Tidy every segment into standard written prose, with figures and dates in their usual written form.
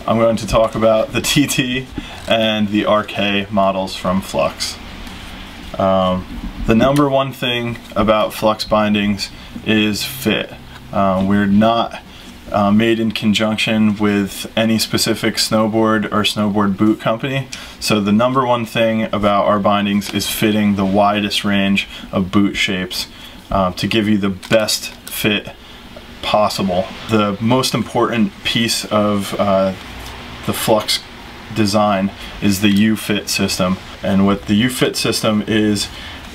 I'm going to talk about the TT and the RK models from Flux. The number one thing about Flux bindings is fit. We're not made in conjunction with any specific snowboard or snowboard boot company. So the number one thing about our bindings is fitting the widest range of boot shapes to give you the best fit possible. The most important piece of the Flux design is the U-Fit system. And what the U-Fit system is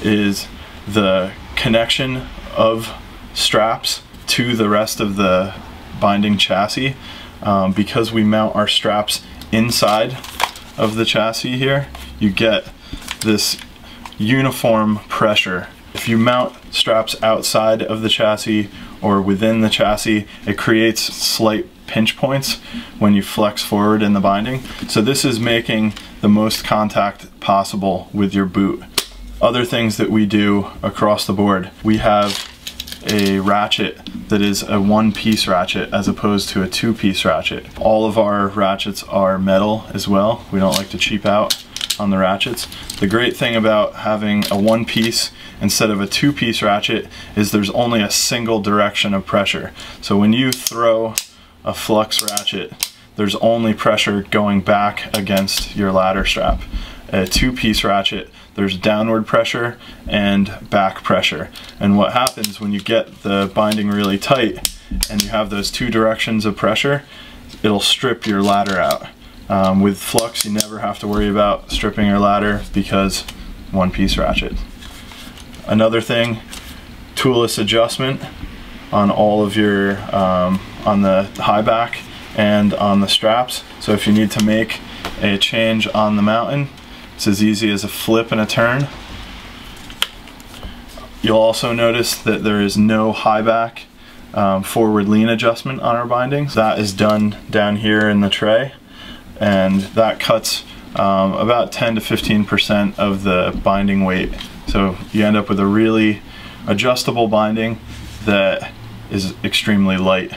the connection of straps to the rest of the binding chassis. Because we mount our straps inside of the chassis here, you get this uniform pressure. If you mount straps outside of the chassis or within the chassis, it creates slight pinch points when you flex forward in the binding. So this is making the most contact possible with your boot. Other things that we do across the board, we have a ratchet that is a one-piece ratchet as opposed to a two-piece ratchet. All of our ratchets are metal as well. We don't like to cheap out on the ratchets. The great thing about having a one-piece instead of a two-piece ratchet is there's only a single direction of pressure. So when you throw a Flux ratchet, there's only pressure going back against your ladder strap. A two-piece ratchet, there's downward pressure and back pressure. And what happens when you get the binding really tight and you have those two directions of pressure, it'll strip your ladder out. With Flux, you never have to worry about stripping your ladder because one-piece ratchet. Another thing, toolless adjustment on all of your, on the high back and on the straps. So if you need to make a change on the mountain, it's as easy as a flip and a turn. You'll also notice that there is no high back forward lean adjustment on our bindings. That is done down here in the tray, and that cuts about 10 to 15% of the binding weight. So you end up with a really adjustable binding that is extremely light.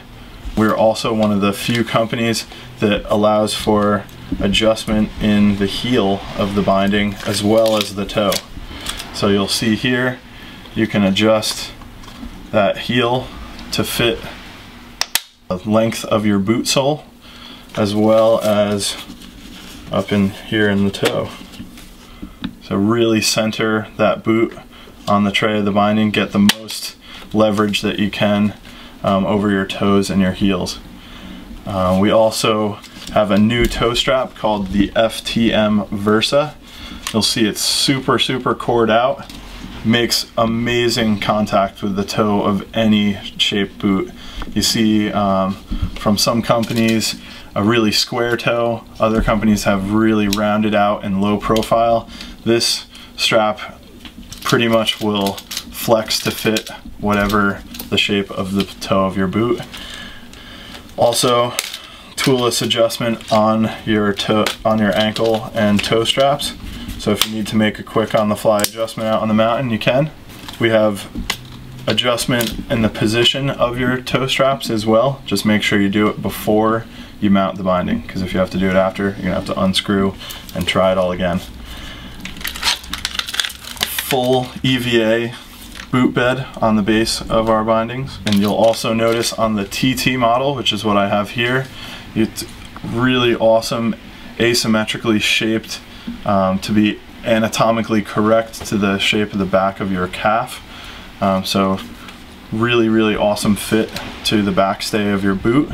We're also one of the few companies that allows for adjustment in the heel of the binding as well as the toe. So you'll see here, you can adjust that heel to fit the length of your boot sole as well as up in here in the toe. So really center that boot on the tray of the binding, get the most leverage that you can over your toes and your heels. We also have a new toe strap called the FTM Versa. You'll see it's super cored out. Makes amazing contact with the toe of any shaped boot. You see from some companies a really square toe, other companies have really rounded out and low profile. This strap pretty much will flex to fit whatever the shape of the toe of your boot. Also, toolless adjustment on your ankle and toe straps. So if you need to make a quick on-the-fly adjustment out on the mountain, you can. We have adjustment in the position of your toe straps as well. Just make sure you do it before you mount the binding, because if you have to do it after, you're gonna have to unscrew and try it all again. Full EVA boot bed on the base of our bindings. And you'll also notice on the TT model, which is what I have here, it's really awesome asymmetrically shaped to be anatomically correct to the shape of the back of your calf. So really awesome fit to the backstay of your boot.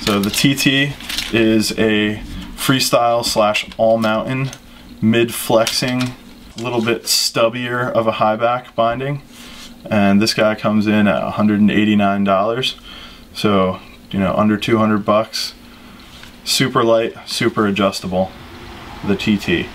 So the TT is a freestyle / all mountain mid flexing, a little bit stubbier of a high back binding, and this guy comes in at $189. So, you know, under 200 bucks. Super light, super adjustable, the TT.